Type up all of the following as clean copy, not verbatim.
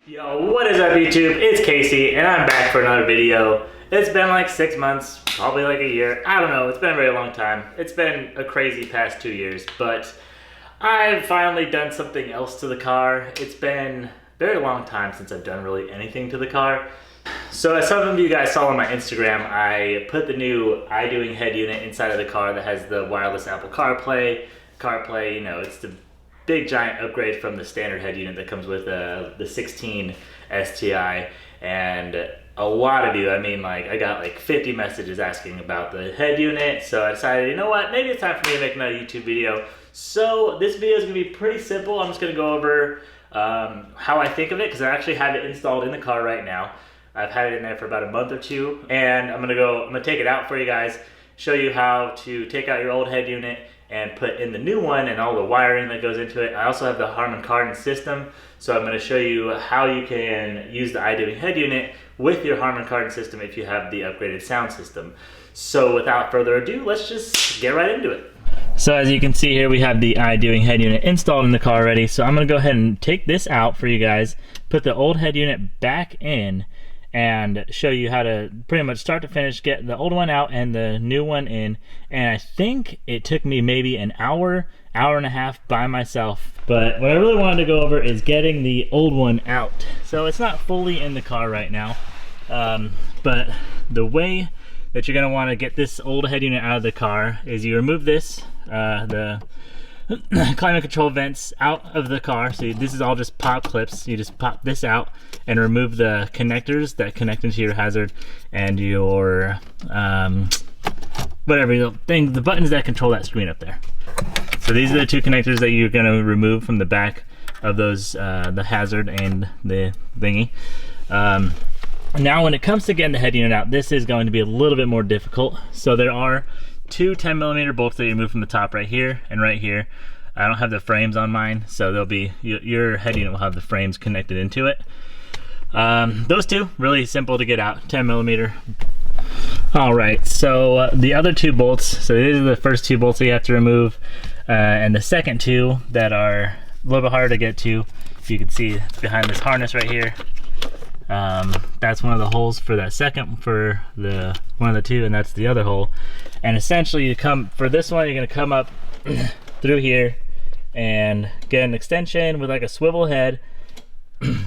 Yo, what is up YouTube? It's Casey and I'm back for another video. It's been like 6 months, probably like a year. I don't know, it's been a very long time. It's been a crazy past 2 years, but I've finally done something else to the car. It's been a very long time since I've done really anything to the car. So as some of you guys saw on my Instagram, I put the new iDoing head unit inside of the car that has the wireless Apple CarPlay, you know, it's the big giant upgrade from the standard head unit that comes with the 16 STI. And a lot of you, I mean, like I got like 50 messages asking about the head unit, so I decided, you know what, maybe it's time for me to make another YouTube video. So this video is gonna be pretty simple. I'm just gonna go over how I think of it, because I actually have it installed in the car right now. I've had it in there for about a month or two, and I'm gonna take it out for you guys, show you how to take out your old head unit and put in the new one and all the wiring that goes into it. I also have the Harman Kardon System, so I'm going to show you how you can use the iDoing head unit with your Harman Kardon system if you have the upgraded sound system. So without further ado, let's just get right into it. So as you can see here, we have the iDoing head unit installed in the car already. So I'm going to go ahead and take this out for you guys, put the old head unit back in, and show you how to pretty much start to finish get the old one out and the new one in. And I think it took me maybe an hour and a half by myself. But what I really wanted to go over is getting the old one out. So it's not fully in the car right now, but the way that you're going to want to get this old head unit out of the car is you remove this, the climate control vents out of the car. So this is all just pop clips. You just pop this out and remove the connectors that connect into your hazard and your whatever thing, the buttons that control that screen up there. So these are the two connectors that you're going to remove from the back of those, the hazard and the thingy. Now when it comes to getting the head unit out, this is going to be a little bit more difficult. So there are two 10mm bolts that you remove from the top right here and right here. I don't have the frames on mine, so they'll be, your head unit will have the frames connected into it. Those two, really simple to get out, 10mm. Alright, so the other two bolts, so these are the first two bolts that you have to remove, and the second two that are a little bit harder to get to, you can see behind this harness right here. That's one of the holes for that second, for the one of the two, and that's the other hole. And essentially you come, for this one, you're going to come up through here and get an extension with like a swivel head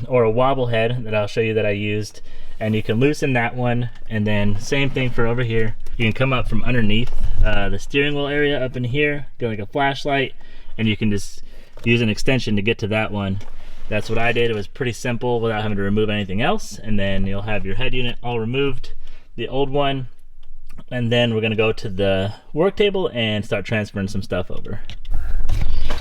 or a wobble head that I'll show you that I used, and you can loosen that one. And then same thing for over here, you can come up from underneath the steering wheel area up in here, get like a flashlight, and you can just use an extension to get to that one. That's what I did. It was pretty simple without having to remove anything else. And then you'll have your head unit all removed, the old one, and then we're gonna go to the work table and start transferring some stuff over.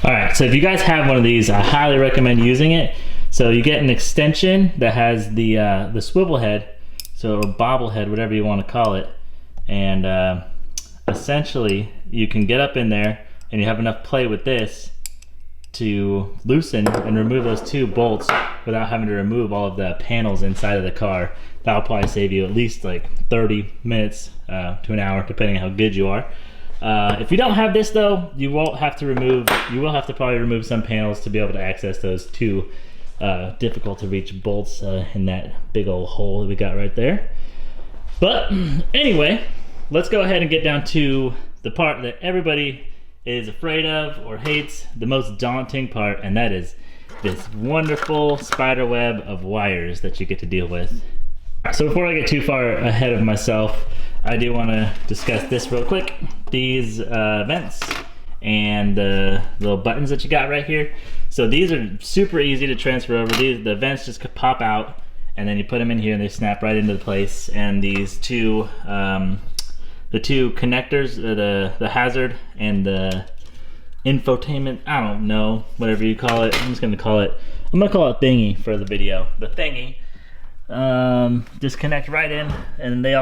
All right, so if you guys have one of these, I highly recommend using it. So you get an extension that has the swivel head, so bobble head, whatever you want to call it, and essentially you can get up in there and you have enough play with this to loosen and remove those two bolts without having to remove all of the panels inside of the car. That'll probably save you at least like 30 minutes to an hour, depending on how good you are. If you don't have this though, you will have to probably remove some panels to be able to access those two difficult to reach bolts in that big old hole that we got right there. But anyway, let's go ahead and get down to the part that everybody is afraid of or hates, the most daunting part, and that is this wonderful spider web of wires that you get to deal with. So before I get too far ahead of myself, I do want to discuss this real quick. These vents and the little buttons that you got right here. So these are super easy to transfer over. The vents just could pop out, and then you put them in here and they snap right into place. And these two the two connectors, the hazard and the infotainment, I don't know, whatever you call it. I'm gonna call it thingy for the video. The thingy just connect right in, and they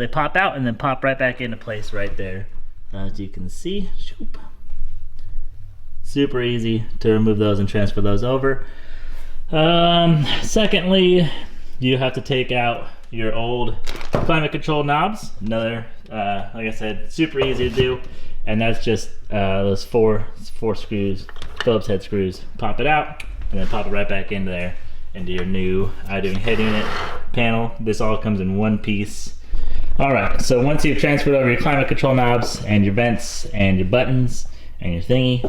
pop out and then pop right back into place right there. As you can see, super easy to remove those and transfer those over. Secondly, you have to take out your old climate control knobs. Another, like I said, super easy to do, and that's just those four screws, Phillips head screws. Pop it out and then pop it right back into there, into your new iDoing head unit panel. This all comes in one piece. All right, so once you've transferred over your climate control knobs and your vents and your buttons and your thingy,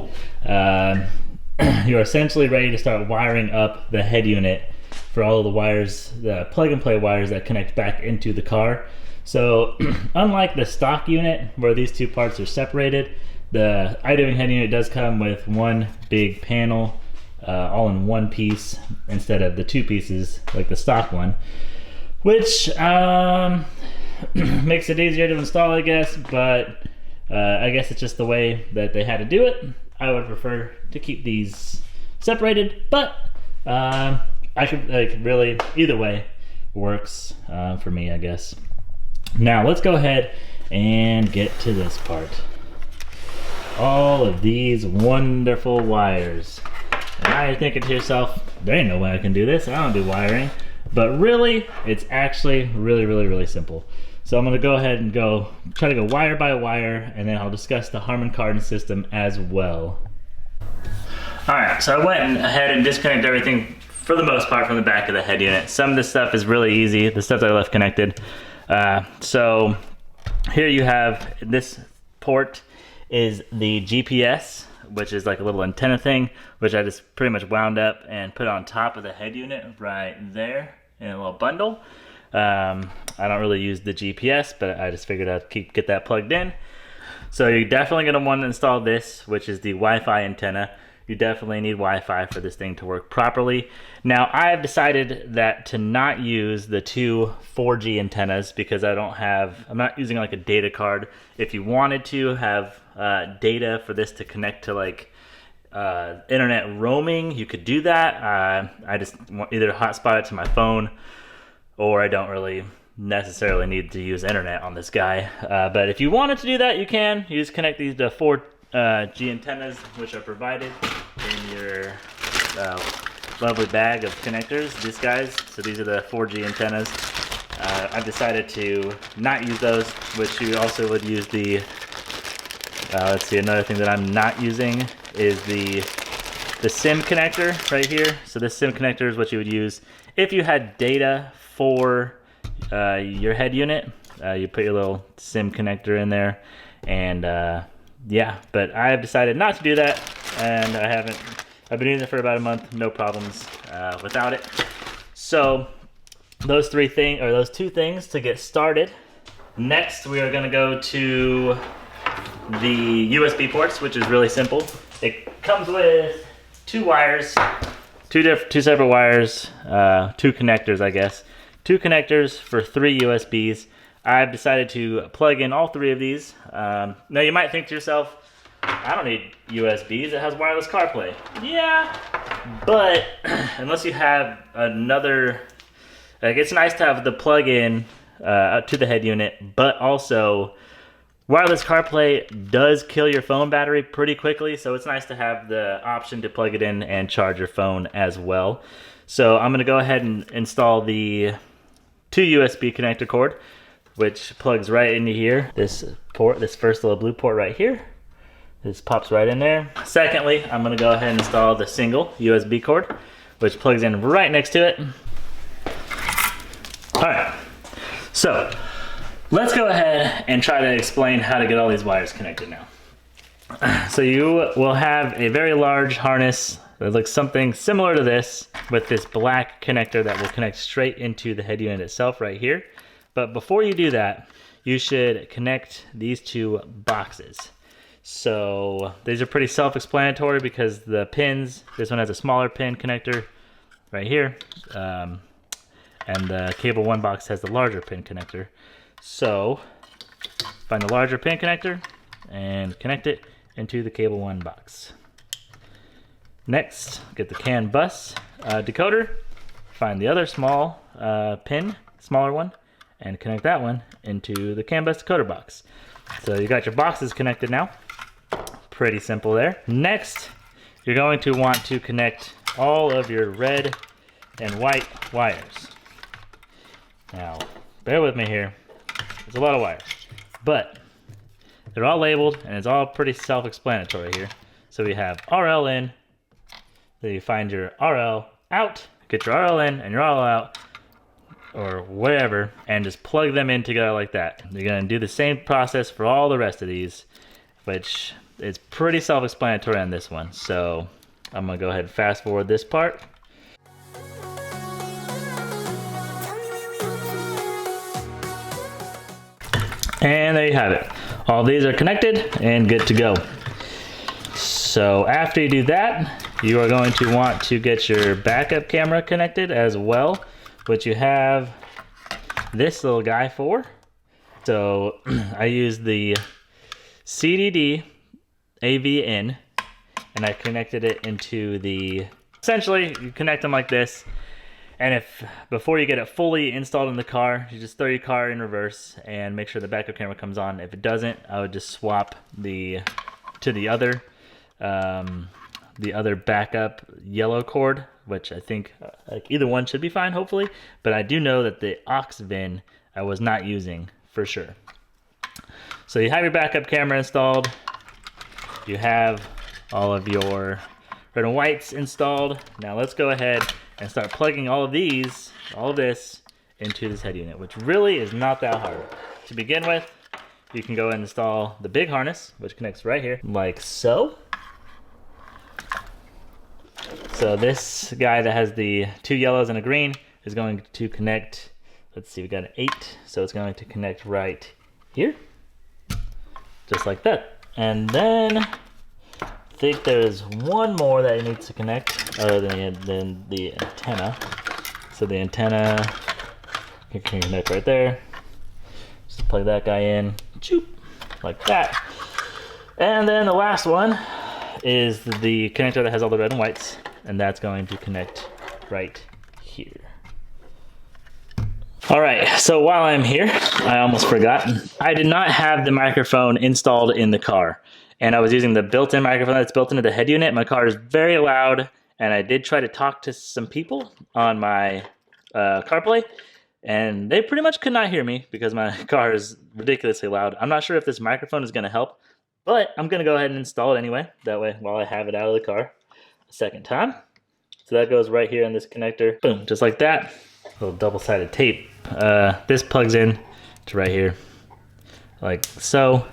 you're essentially ready to start wiring up the head unit for all of the wires, the plug and play wires that connect back into the car. So unlike the stock unit where these two parts are separated, the iDoing head unit does come with one big panel all in one piece instead of the two pieces like the stock one, which makes it easier to install, I guess, but I guess it's just the way that they had to do it. I would prefer to keep these separated, but I could, like, really, either way works for me, I guess. Now let's go ahead and get to this part. All of these wonderful wires. And now you're thinking to yourself, there ain't no way I can do this. I don't do wiring. But really, it's actually really simple. So I'm gonna go ahead and try to go wire by wire, and then I'll discuss the Harman Kardon system as well. All right, so I went ahead and disconnected everything for the most part from the back of the head unit. Some of this stuff is really easy, the stuff that I left connected. So here you have, this port is the GPS, which is like a little antenna thing, which I just pretty much wound up and put on top of the head unit right there in a little bundle. I don't really use the GPS, but I just figured I'd get that plugged in. So you're definitely going to want to install this, which is the Wi-Fi antenna. You definitely need Wi-Fi for this thing to work properly. Now, I have decided that to not use the two 4G antennas because I'm not using like a data card. If you wanted to have data for this to connect to like internet roaming, you could do that. I just want either hotspot it to my phone, or I don't really necessarily need to use internet on this guy. But if you wanted to do that, you can. You just connect these to 4G antennas, which are provided in your lovely bag of connectors, these guys. So these are the 4G antennas. I've decided to not use those, which you also would use the, let's see, another thing that I'm not using is the SIM connector right here. So this SIM connector is what you would use if you had data for your head unit. You put your little SIM connector in there, and yeah, but I have decided not to do that, and I've been using it for about a month, no problems without it. So those two things to get started. Next, we are gonna go to the USB ports, which is really simple. It comes with two wires, two separate wires, two connectors, I guess. Two connectors for 3 USBs. I've decided to plug in all 3 of these. Now you might think to yourself, I don't need USBs, it has wireless CarPlay. Yeah, but unless you have another, like, it's nice to have the plug-in to the head unit, but also wireless CarPlay does kill your phone battery pretty quickly, so it's nice to have the option to plug it in and charge your phone as well. So I'm gonna go ahead and install the 2 USB connector cord, which plugs right into here. This port, this first little blue port right here, this pops right in there. Secondly, I'm gonna go ahead and install the single USB cord, which plugs in right next to it. All right, so let's go ahead and try to explain how to get all these wires connected now. So you will have a very large harness that looks something similar to this, with this black connector that will connect straight into the head unit itself right here. But before you do that, you should connect these 2 boxes. So these are pretty self-explanatory because the pins, this one has a smaller pin connector right here, and the cable 1 box has the larger pin connector. So find the larger pin connector and connect it into the cable 1 box. Next, get the CAN bus decoder, find the other small smaller one, and connect that one into the CAN bus decoder box. So you got your boxes connected now. Pretty simple there. Next, you're going to want to connect all of your red and white wires. Now, bear with me here. It's a lot of wires, but they're all labeled and it's all pretty self-explanatory here. So we have RL in, then you find your RL out, get your RL in and your RL out, or whatever, and just plug them in together like that. You're gonna do the same process for all the rest of these, which is pretty self-explanatory on this one. So I'm gonna go ahead and fast forward this part. And there you have it. All these are connected and good to go. So after you do that, you are going to want to get your backup camera connected as well, which you have this little guy for. So I use the CDD AV in, and I connected it into the, essentially you connect them like this. And if, before you get it fully installed in the car, you just throw your car in reverse and make sure the backup camera comes on. If it doesn't, I would just swap the other backup yellow cord, which I think either one should be fine, hopefully. But I do know that the aux VIN I was not using for sure. So you have your backup camera installed. You have all of your red and whites installed. Now let's go ahead and start plugging all of this into this head unit, which really is not that hard. To begin with, you can go ahead and install the big harness, which connects right here, like so. So this guy that has the 2 yellows and a green is going to connect, let's see, we got an 8, so it's going to connect right here, just like that. And then I think there's one more that it needs to connect other than the antenna. So the antenna can connect right there. Just plug that guy in, choop, like that. And then the last one is the connector that has all the red and whites, and that's going to connect right here. All right, so while I'm here, I almost forgot. I did not have the microphone installed in the car, and I was using the built-in microphone that's built into the head unit. My car is very loud, and I did try to talk to some people on my CarPlay, and they pretty much could not hear me because my car is ridiculously loud. I'm not sure if this microphone is gonna help, but I'm gonna go ahead and install it anyway. That way, while I have it out of the car a second time. So that goes right here in this connector. Boom, just like that. A little double-sided tape. This plugs in to right here, like so.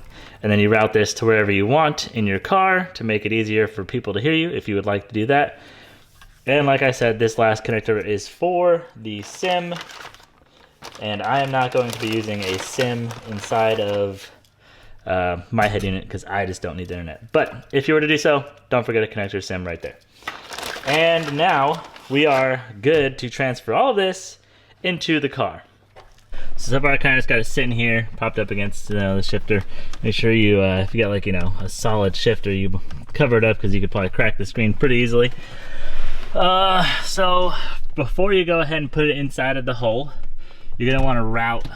And then you route this to wherever you want in your car to make it easier for people to hear you if you would like to do that. And like I said, this last connector is for the SIM. And I am not going to be using a SIM inside of my head unit because I just don't need the internet. But if you were to do so, don't forget to connect your SIM right there. And now we are good to transfer all of this into the car. So far I kind of just got it sitting here, propped up against the shifter. Make sure you, if you got like, a solid shifter, you cover it up because you could probably crack the screen pretty easily. So before you go ahead and put it inside of the hole, you're gonna want to route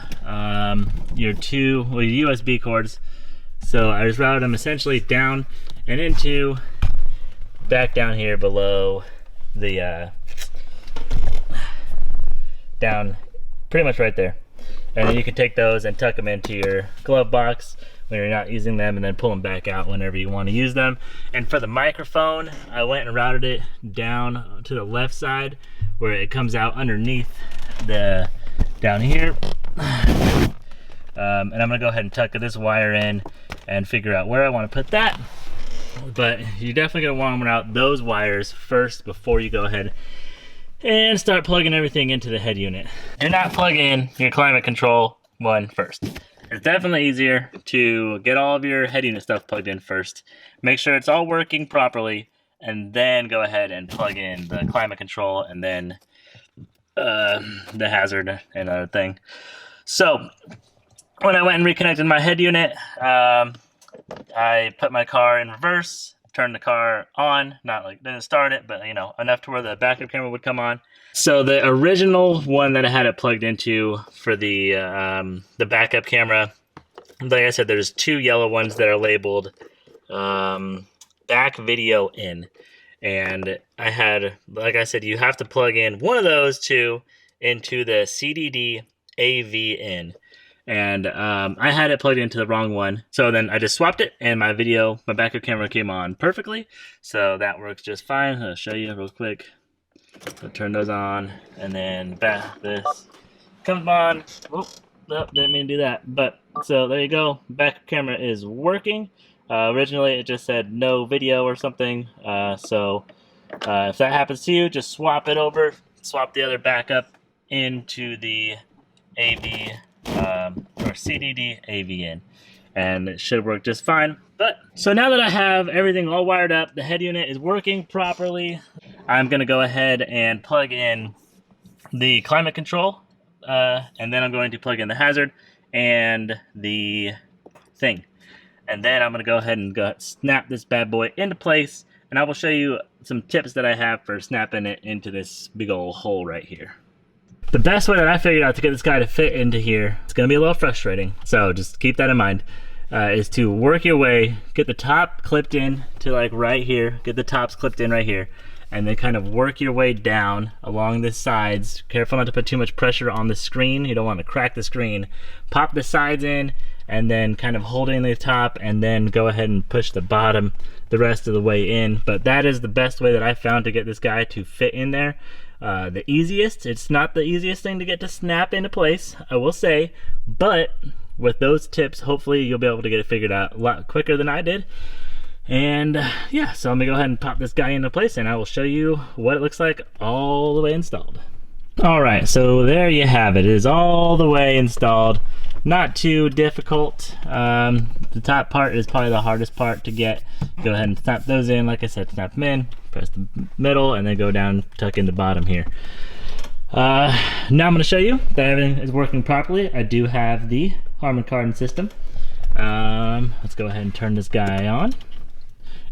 your your USB cords. So I just routed them essentially down and into, back down here below the, down pretty much right there. And then you can take those and tuck them into your glove box when you're not using them, and then pull them back out whenever you want to use them. And for the microphone, I went and routed it down to the left side where it comes out underneath the, down here. And I'm gonna go ahead and tuck this wire in and figure out where I want to put that. But you're definitely gonna want to route those wires first before you go ahead and start plugging everything into the head unit. Do not plug in your climate control one first. It's definitely easier to get all of your head unit stuff plugged in first. Make sure it's all working properly, and then go ahead and plug in the climate control and then the hazard and other thing. So when I went and reconnected my head unit, I put my car in reverse, turned the car on, not like didn't start it, but enough to where the backup camera would come on. So the original one that I had it plugged into for the backup camera, like I said, there's 2 yellow ones that are labeled back video in. And I had, like I said, you have to plug in one of those 2 into the CDD AV in. And I had it plugged into the wrong one. So then I just swapped it, and my backup camera came on perfectly. So that works just fine. I'll show you real quick. So turn those on, and then back this comes on. Whoop, oh, didn't mean to do that. But so there you go. Backup camera is working. Originally it just said no video or something. If that happens to you, just swap it over. Swap the other backup into the AV or CDD AV in, and it should work just fine. But so now that I have everything all wired up, the head unit is working properly, I'm gonna go ahead and plug in the climate control, and then I'm going to plug in the hazard and the thing, and then I'm gonna go ahead and snap this bad boy into place, and I will show you some tips that I have for snapping it into this big old hole right here. The best way that I figured out to get this guy to fit into here, it's gonna be a little frustrating, so just keep that in mind, is to work your way, get the top clipped in to like right here, get the tops clipped in right here, and then kind of work your way down along the sides. Careful not to put too much pressure on the screen. You don't want to crack the screen. Pop the sides in, and then kind of holding the top, and then go ahead and push the bottom the rest of the way in. But that is the best way that I found to get this guy to fit in there. The easiest, it's not the easiest thing to get to snap into place, I will say, but with those tips, hopefully you'll be able to get it figured out a lot quicker than I did. And yeah, so I'm gonna go ahead and pop this guy into place, and I will show you what it looks like all the way installed. All right, so there you have it. It is all the way installed. Not too difficult. The top part is probably the hardest part to get. Go ahead and snap those in. Like I said, snap them in, press the middle, and then go down, tuck in the bottom here. Now I'm going to show you that everything is working properly. I do have the Harman Kardon System. Let's go ahead and turn this guy on.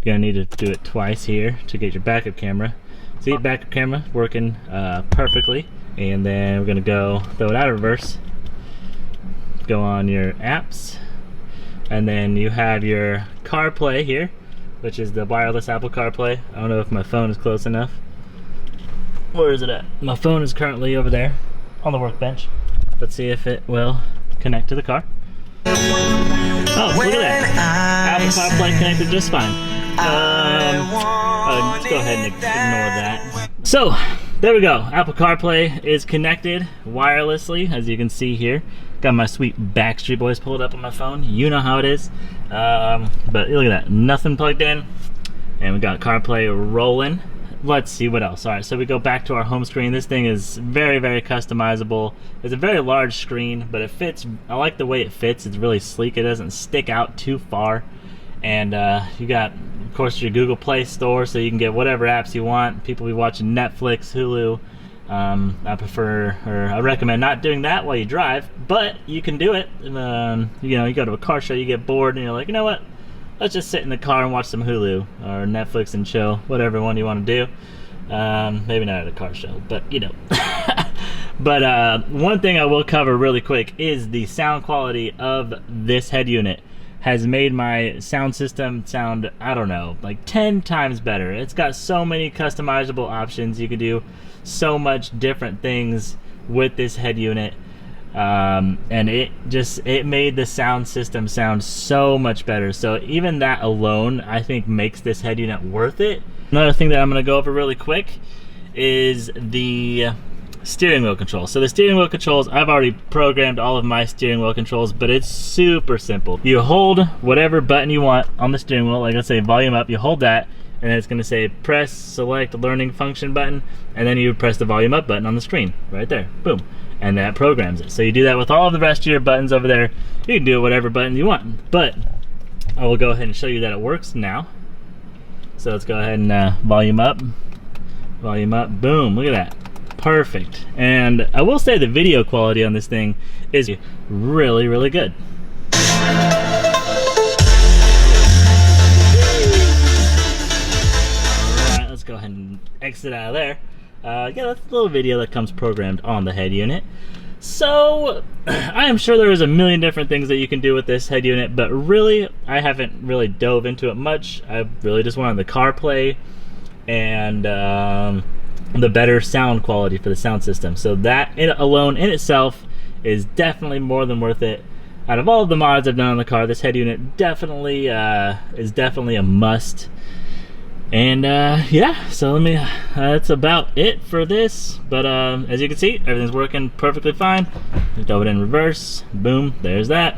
You're going to need to do it twice here to get your backup camera. See, backup camera working perfectly. And then we're going to go throw it out of reverse. Go on your apps, and then you have your CarPlay here, which is the wireless Apple CarPlay. I don't know if my phone is close enough. Where is it at? My phone is currently over there on the workbench. Let's see if it will connect to the car. Oh, look at that. Apple CarPlay connected just fine. Let's go ahead and ignore that. So, there we go. Apple CarPlay is connected wirelessly, as you can see here. Got my sweet Backstreet Boys pulled up on my phone. You know how it is. But look at that. Nothing plugged in. And we got CarPlay rolling. Let's see what else. Alright, so we go back to our home screen. This thing is very, very customizable. It's a very large screen, but it fits. I like the way it fits. It's really sleek. It doesn't stick out too far. And you got, of course, your Google Play Store, so you can get whatever apps you want. People be watching Netflix, Hulu. I recommend not doing that while you drive, but you can do it. You know, you go to a car show, you get bored, and you're like, you know what? Let's just sit in the car and watch some Hulu or Netflix and chill, whatever one you want to do. Maybe not at a car show, but you know. But one thing I will cover really quick is the sound quality of this head unit has made my sound system sound, I don't know, like 10 times better. It's got so many customizable options. You can do so much different things with this head unit, and it made the sound system sound so much better. So even that alone, I think, makes this head unit worth it. Another thing that I'm going to go over really quick is the steering wheel controls. So the steering wheel controls, I've already programmed all of my steering wheel controls, but it's super simple. You hold whatever button you want on the steering wheel, like let's say volume up, you hold that, and then it's going to say press select learning function button, and then you press the volume up button on the screen right there, boom, and that programs it. So you do that with all of the rest of your buttons over there. You can do whatever button you want, but I will go ahead and show you that it works now. So let's go ahead and volume up, boom, look at that, perfect. And I will say the video quality on this thing is really, really good. Go ahead and exit out of there. Yeah, that's a little video that comes programmed on the head unit. So I am sure there is a million different things that you can do with this head unit, but really I haven't really dove into it much. I really just wanted the CarPlay and the better sound quality for the sound system. So that alone in itself is definitely more than worth it. Out of all of the mods I've done on the car, this head unit definitely is definitely a must. And yeah, so let me, that's about it for this. But as you can see, everything's working perfectly fine. Throw it in reverse, boom, there's that.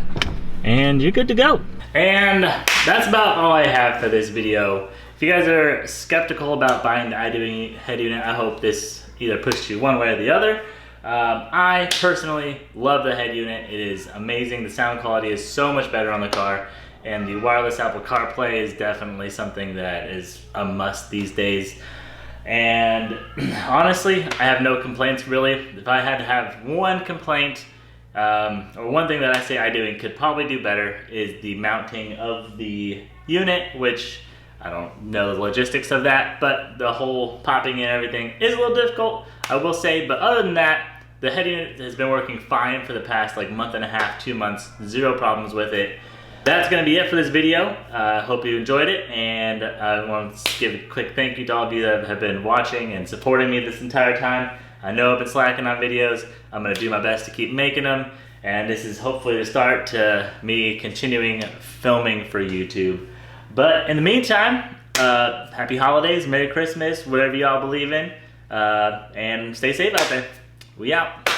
And you're good to go. And that's about all I have for this video. If you guys are skeptical about buying the iDoing head unit, I hope this either pushed you one way or the other. I personally love the head unit. It is amazing. The sound quality is so much better on the car. And the wireless Apple CarPlay is definitely something that is a must these days. And honestly, I have no complaints really. If I had to have one complaint, or one thing that I say iDoing could probably do better, is the mounting of the unit, which I don't know the logistics of that, but the whole popping in and everything is a little difficult, I will say. But other than that, the head unit has been working fine for the past like month and a half, 2 months, zero problems with it. That's going to be it for this video. Hope you enjoyed it, and I want to give a quick thank you to all of you that have been watching and supporting me this entire time. I know I've been slacking on videos. I'm going to do my best to keep making them, and this is hopefully the start to me continuing filming for YouTube. But in the meantime, happy holidays, Merry Christmas, whatever y'all believe in, and stay safe out there. We out.